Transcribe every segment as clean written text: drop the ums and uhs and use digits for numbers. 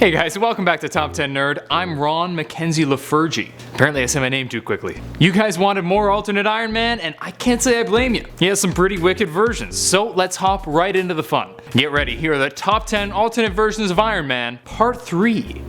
Hey guys, welcome back to Top 10 Nerd. I'm Ron Mackenzie Lafergie. Apparently I said my name too quickly. You guys wanted more alternate Iron Man, and I can't say I blame you. He has some pretty wicked versions, so let's hop right into the fun. Get ready, here are the top 10 alternate versions of Iron Man, Part 3.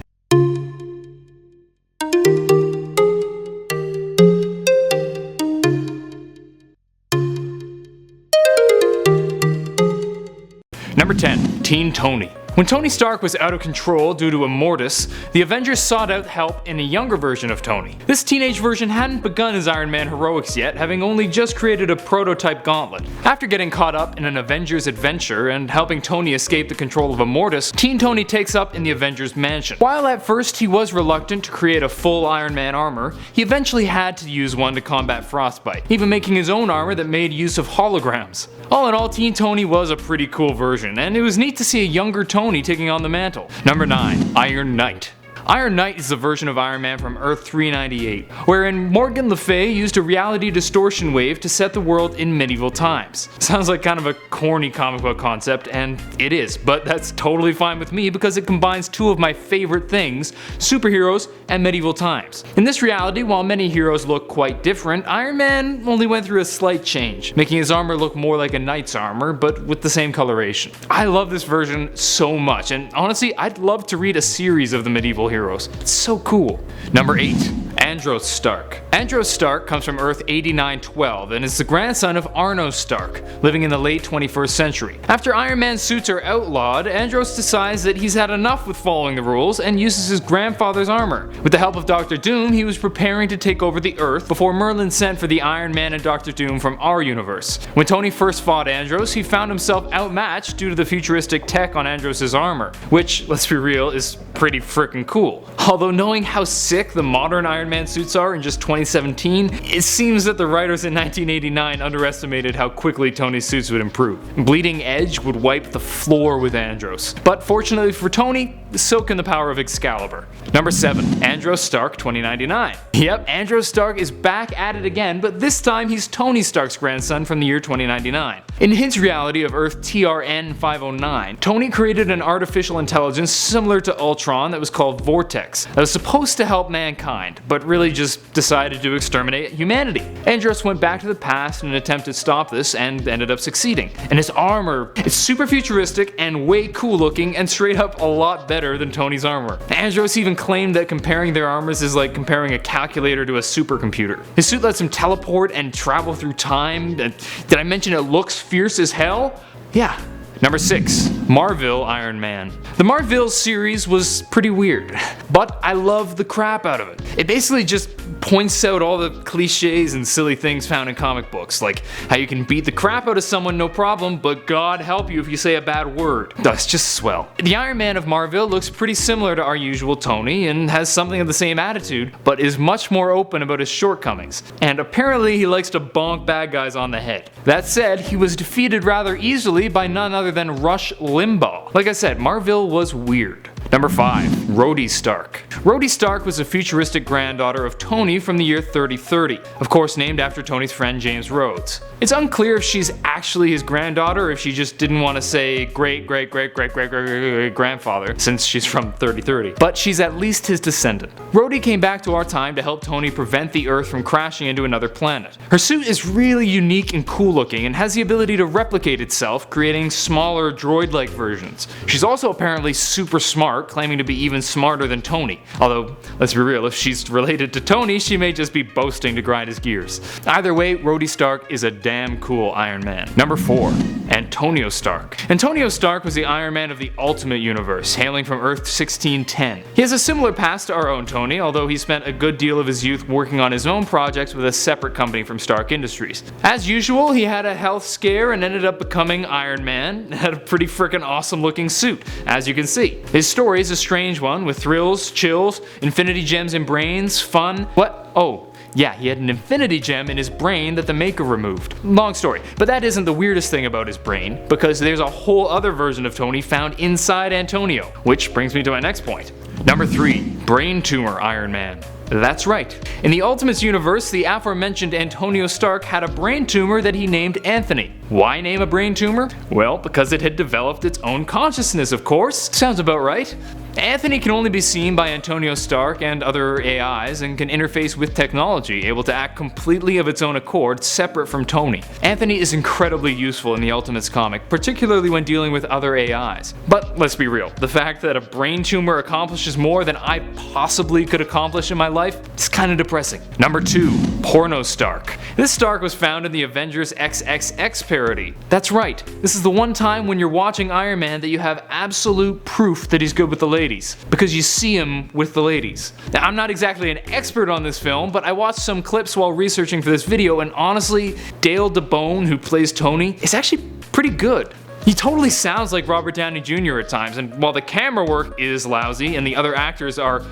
Number 10. Teen Tony. When Tony Stark was out of control due to a mortis, the Avengers sought out help in a younger version of Tony. This teenage version hadn't begun his Iron Man heroics yet, having only just created a prototype gauntlet. After getting caught up in an Avengers adventure and helping Tony escape the control of a mortis, Teen Tony takes up in the Avengers mansion. While at first he was reluctant to create a full Iron Man armor, he eventually had to use one to combat frostbite, even making his own armor that made use of holograms. All in all, Teen Tony was a pretty cool version, and it was neat to see a younger Tony taking on the mantle. Number 9. Iron Knight. Iron Knight is a version of Iron Man from Earth 398, wherein Morgan Le Fay used a reality distortion wave to set the world in medieval times. Sounds like kind of a corny comic book concept, and it is, but that's totally fine with me because it combines two of my favorite things, superheroes and medieval times. In this reality, while many heroes look quite different, Iron Man only went through a slight change, making his armor look more like a knight's armor, but with the same coloration. I love this version so much, and honestly, I'd love to read a series of the medieval heroes. It's so cool. Number 8. Andros Stark. Andros Stark comes from Earth 8912 and is the grandson of Arno Stark, living in the late 21st century. After Iron Man's suits are outlawed, Andros decides that he's had enough with following the rules and uses his grandfather's armor. With the help of Dr. Doom, he was preparing to take over the Earth before Merlin sent for the Iron Man and Dr. Doom from our universe. When Tony first fought Andros, he found himself outmatched due to the futuristic tech on Andros' armor, which, let's be real, is pretty freaking cool. Although knowing how sick the modern Iron Man suits are in just 2017, it seems that the writers in 1989 underestimated how quickly Tony's suits would improve. Bleeding Edge would wipe the floor with Andros. But fortunately for Tony, so can the power of Excalibur. Number 7. Andros Stark 2099. Yep, Andros Stark is back at it again, but this time he's Tony Stark's grandson from the year 2099. In his reality of Earth TRN 509, Tony created an artificial intelligence similar to Ultron that was called Vortex, that was supposed to help mankind, but really just decided to exterminate humanity. Andros went back to the past in an attempt to stop this and ended up succeeding. And his armor, it's super futuristic and way cool looking and straight up a lot better than Tony's armor. Andros even claimed that comparing their armors is like comparing a calculator to a supercomputer. His suit lets him teleport and travel through time. Did I mention it looks fierce as hell? Yeah. Number 6. Marvel Iron Man. The Marvel series was pretty weird, but I love the crap out of it. It basically just points out all the cliches and silly things found in comic books, like how you can beat the crap out of someone no problem, but God help you if you say a bad word. That's just swell. The Iron Man of Marvel looks pretty similar to our usual Tony and has something of the same attitude, but is much more open about his shortcomings. And apparently he likes to bonk bad guys on the head. That said, he was defeated rather easily by none other than Rush Limbaugh. Like I said, Marvel was weird. Number 5. Rhodey Stark. Rhodey Stark was a futuristic granddaughter of Tony from the year 3030, of course named after Tony's friend James Rhodes. It's unclear if she's actually his granddaughter or if she just didn't want to say great-great-great-great-great-great-grandfather since she's from 3030, but she's at least his descendant. Rhodey came back to our time to help Tony prevent the Earth from crashing into another planet. Her suit is really unique and cool looking and has the ability to replicate itself, creating smaller droid-like versions. She's also apparently super smart, claiming to be even smarter than Tony. Although, let's be real, if she's related to Tony, she may just be boasting to grind his gears. Either way, Rhodey Stark is a damn cool Iron Man. Number 4. Antonio Stark. Antonio Stark was the Iron Man of the Ultimate Universe, hailing from Earth 1610. He has a similar past to our own Tony, although he spent a good deal of his youth working on his own projects with a separate company from Stark Industries. As usual, he had a health scare and ended up becoming Iron Man, and had a pretty freaking awesome looking suit, as you can see. His story is a strange one, with thrills, chills, infinity gems and brains, fun. What? Oh. Yeah, he had an infinity gem in his brain that the maker removed. Long story, but that isn't the weirdest thing about his brain, because there's a whole other version of Tony found inside Antonio, which brings me to my next point. Number 3. Brain Tumor Iron Man. That's right. In the Ultimates universe, the aforementioned Antonio Stark had a brain tumor that he named Anthony. Why name a brain tumor? Well, because it had developed its own consciousness, of course. Sounds about right. Anthony can only be seen by Antonio Stark and other AIs and can interface with technology, able to act completely of its own accord, separate from Tony. Anthony is incredibly useful in the Ultimates comic, particularly when dealing with other AIs. But let's be real, the fact that a brain tumor accomplishes more than I possibly could accomplish in my life is kinda depressing. Number 2. Porno Stark. This Stark was found in the Avengers XXX parody. That's right, this is the one time when you're watching Iron Man that you have absolute proof that he's good with the ladies, because you see him with the ladies. Now, I'm not exactly an expert on this film, but I watched some clips while researching for this video, and honestly, Dale DeBone, who plays Tony, is actually pretty good. He totally sounds like Robert Downey Jr. at times, and while the camera work is lousy and the other actors are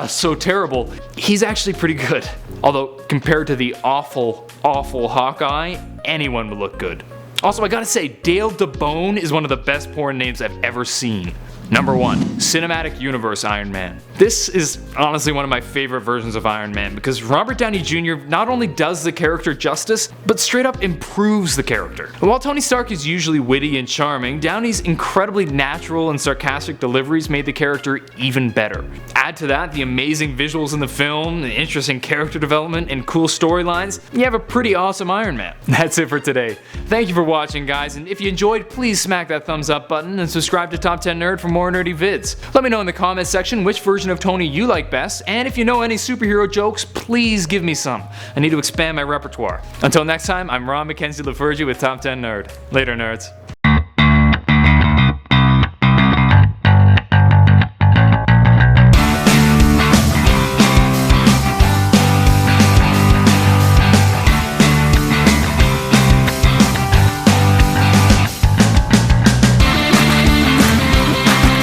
so terrible, he's actually pretty good. Although, compared to the awful Hawkeye, anyone would look good. Also, I gotta say, Dale DeBone is one of the best porn names I've ever seen. Number 1. Cinematic Universe Iron Man. This is honestly one of my favorite versions of Iron Man because Robert Downey Jr. not only does the character justice, but straight up improves the character. While Tony Stark is usually witty and charming, Downey's incredibly natural and sarcastic deliveries made the character even better. Add to that the amazing visuals in the film, the interesting character development, and cool storylines, you have a pretty awesome Iron Man. That's it for today. Thank you for watching, guys, and if you enjoyed, please smack that thumbs up button and subscribe to Top 10 Nerd for more nerdy vids. Let me know in the comments section which version of Tony you like best, and if you know any superhero jokes, please give me some. I need to expand my repertoire. Until next time, I'm Ron Mackenzie LaFergie with Top 10 Nerd. Later, nerds.